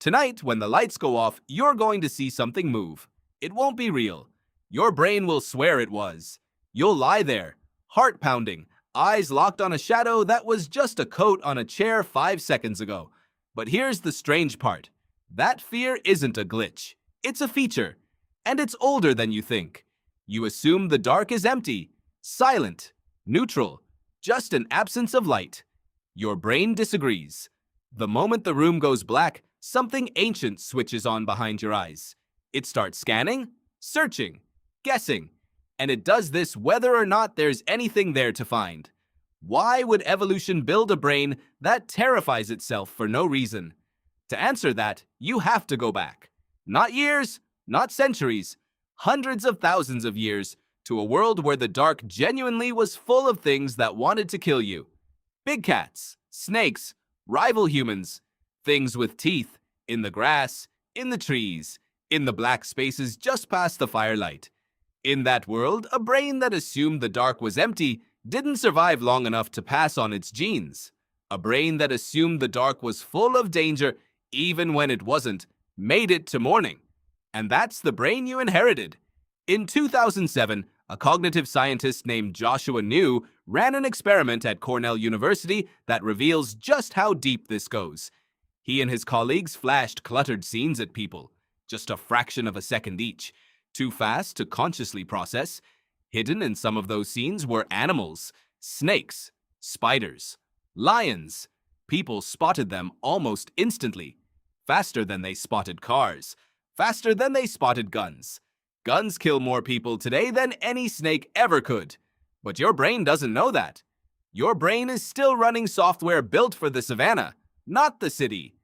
Tonight, when the lights go off, you're going to see something move. It won't be real. Your brain will swear it was. You'll lie there, heart pounding, eyes locked on a shadow that was just a coat on a chair 5 seconds ago. But here's the strange part. That fear isn't a glitch. It's a feature. And it's older than you think. You assume the dark is empty, silent, neutral, just an absence of light. Your brain disagrees. The moment the room goes black, something ancient switches on behind your eyes. It starts scanning, searching, guessing, and it does this whether or not there's anything there to find. Why would evolution build a brain that terrifies itself for no reason? To answer that, you have to go back. Not years, not centuries, hundreds of thousands of years, to a world where the dark genuinely was full of things that wanted to kill you. Big cats, snakes, rival humans, things with teeth, in the grass, in the trees, in the black spaces just past the firelight. In that world, a brain that assumed the dark was empty didn't survive long enough to pass on its genes. A brain that assumed the dark was full of danger even when it wasn't, made it to morning. And that's the brain you inherited. In 2007, a cognitive scientist named Joshua New ran an experiment at Cornell University that reveals just how deep this goes. He and his colleagues flashed cluttered scenes at people, just a fraction of a second each, too fast to consciously process. Hidden in some of those scenes were animals, snakes, spiders, lions. People spotted them almost instantly, faster than they spotted cars, faster than they spotted guns. Guns kill more people today than any snake ever could. But your brain doesn't know that. Your brain is still running software built for the savannah, not the city.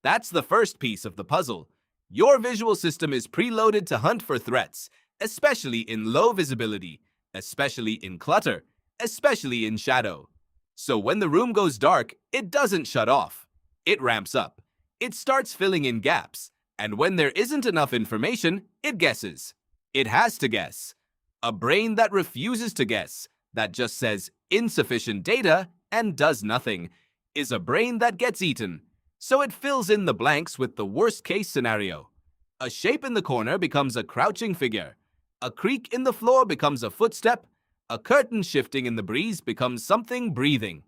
That's the first piece of the puzzle. Your visual system is preloaded to hunt for threats, especially in low visibility, especially in clutter, especially in shadow. So when the room goes dark, it doesn't shut off. It ramps up. It starts filling in gaps. And when there isn't enough information, it guesses. It has to guess. A brain that refuses to guess, that just says insufficient data and does nothing, is a brain that gets eaten. So it fills in the blanks with the worst-case scenario. A shape in the corner becomes a crouching figure. A creak in the floor becomes a footstep. A curtain shifting in the breeze becomes something breathing.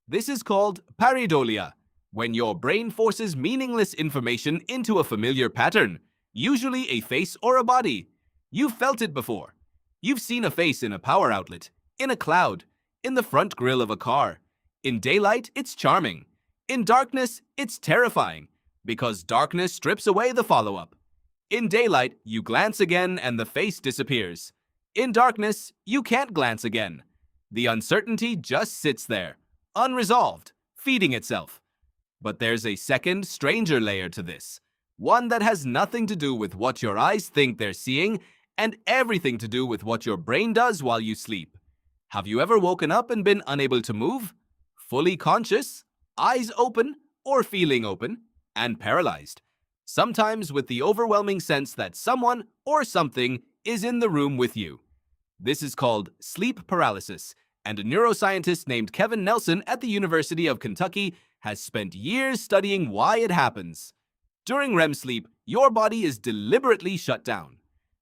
This is called pareidolia, when your brain forces meaningless information into a familiar pattern, usually a face or a body. You've felt it before. You've seen a face in a power outlet, in a cloud, in the front grille of a car. In daylight, it's charming. In darkness, it's terrifying, because darkness strips away the follow-up. In daylight, you glance again and the face disappears. In darkness, you can't glance again. The uncertainty just sits there, unresolved, feeding itself. But there's a second, stranger layer to this, one that has nothing to do with what your eyes think they're seeing and everything to do with what your brain does while you sleep. Have you ever woken up and been unable to move? Fully conscious, eyes open or feeling open, and paralyzed. Sometimes with the overwhelming sense that someone or something is in the room with you. This is called sleep paralysis, and a neuroscientist named Kevin Nelson at the University of Kentucky has spent years studying why it happens. During REM sleep, your body is deliberately shut down.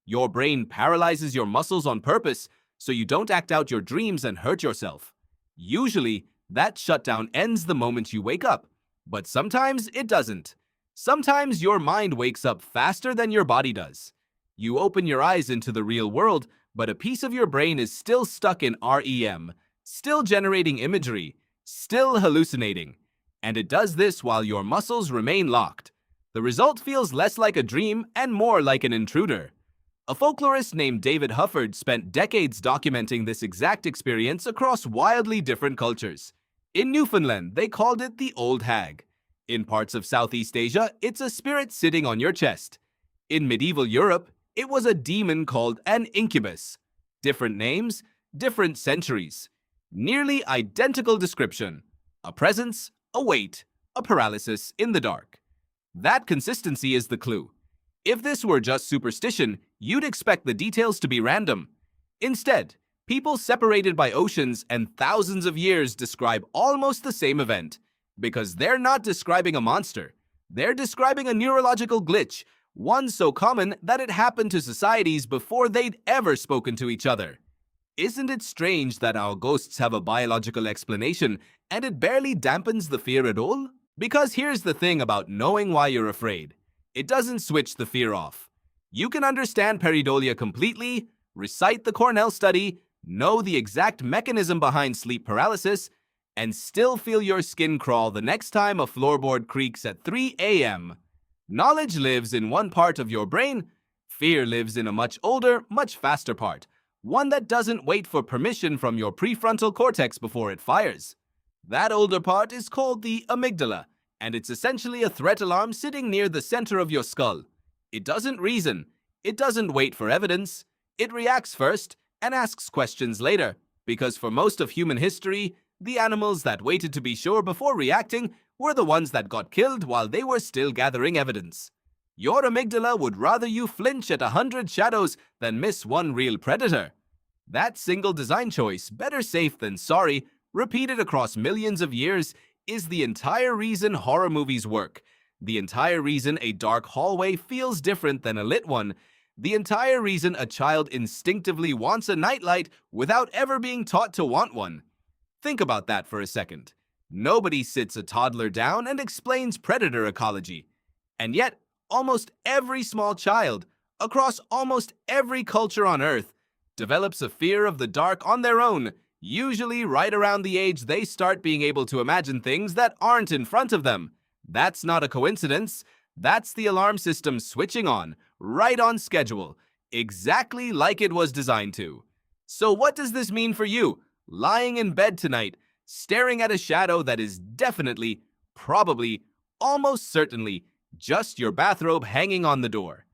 Your brain paralyzes your muscles on purpose so you don't act out your dreams and hurt yourself. Usually, that shutdown ends the moment you wake up, but sometimes it doesn't. Sometimes your mind wakes up faster than your body does. You open your eyes into the real world, but a piece of your brain is still stuck in REM, still generating imagery, still hallucinating. And it does this while your muscles remain locked. The result feels less like a dream and more like an intruder. A folklorist named David Hufford spent decades documenting this exact experience across wildly different cultures. In Newfoundland, they called it the old hag. In parts of Southeast Asia, it's a spirit sitting on your chest. In medieval Europe, it was a demon called an incubus. Different names, different centuries. Nearly identical description. A presence, a weight, a paralysis in the dark. That consistency is the clue. If this were just superstition, you'd expect the details to be random. Instead, people separated by oceans and thousands of years describe almost the same event, because they're not describing a monster. They're describing a neurological glitch, one so common that it happened to societies before they'd ever spoken to each other. Isn't it strange that our ghosts have a biological explanation and it barely dampens the fear at all? Because here's the thing about knowing why you're afraid. It doesn't switch the fear off. You can understand pareidolia completely, recite the Cornell study, know the exact mechanism behind sleep paralysis, and still feel your skin crawl the next time a floorboard creaks at 3 a.m. Knowledge lives in one part of your brain, fear lives in a much older, much faster part, one that doesn't wait for permission from your prefrontal cortex before it fires. That older part is called the amygdala, and it's essentially a threat alarm sitting near the center of your skull. It doesn't reason, it doesn't wait for evidence, it reacts first and asks questions later, because for most of human history, the animals that waited to be sure before reacting were the ones that got killed while they were still gathering evidence. Your amygdala would rather you flinch at 100 shadows than miss one real predator. That single design choice, better safe than sorry, repeated across millions of years, is the entire reason horror movies work, the entire reason a dark hallway feels different than a lit one, the entire reason a child instinctively wants a nightlight without ever being taught to want one. Think about that for a second. Nobody sits a toddler down and explains predator ecology. And yet, almost every small child, across almost every culture on Earth, develops a fear of the dark on their own, usually right around the age they start being able to imagine things that aren't in front of them. That's not a coincidence. That's the alarm system switching on, right on schedule, exactly like it was designed to. So what does this mean for you, lying in bed tonight, staring at a shadow that is definitely, probably, almost certainly, just your bathrobe hanging on the door?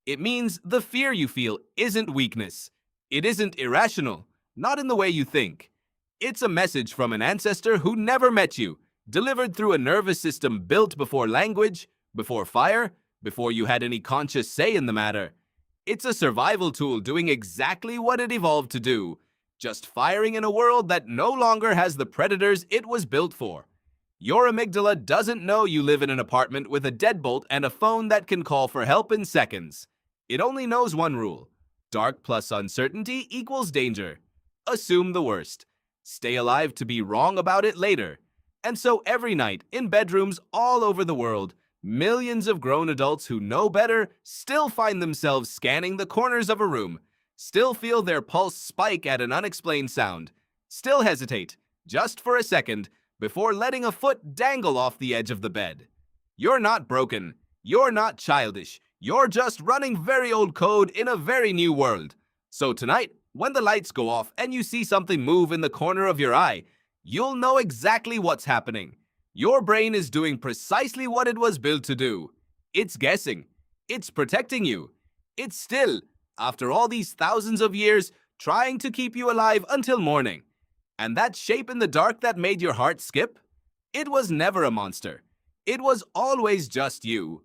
It means the fear you feel isn't weakness. It isn't irrational, not in the way you think. It's a message from an ancestor who never met you, delivered through a nervous system built before language, before fire, before you had any conscious say in the matter. It's a survival tool doing exactly what it evolved to do, just firing in a world that no longer has the predators it was built for. Your amygdala doesn't know you live in an apartment with a deadbolt and a phone that can call for help in seconds. It only knows one rule. Dark plus uncertainty equals danger. Assume the worst. Stay alive to be wrong about it later. And so every night, in bedrooms all over the world, millions of grown adults who know better still find themselves scanning the corners of a room, still feel their pulse spike at an unexplained sound, still hesitate, just for a second, before letting a foot dangle off the edge of the bed. You're not broken. You're not childish. You're just running very old code in a very new world. So tonight, when the lights go off and you see something move in the corner of your eye, you'll know exactly what's happening. Your brain is doing precisely what it was built to do. It's guessing. It's protecting you. It's still, after all these thousands of years, trying to keep you alive until morning. And that shape in the dark that made your heart skip? It was never a monster. It was always just you.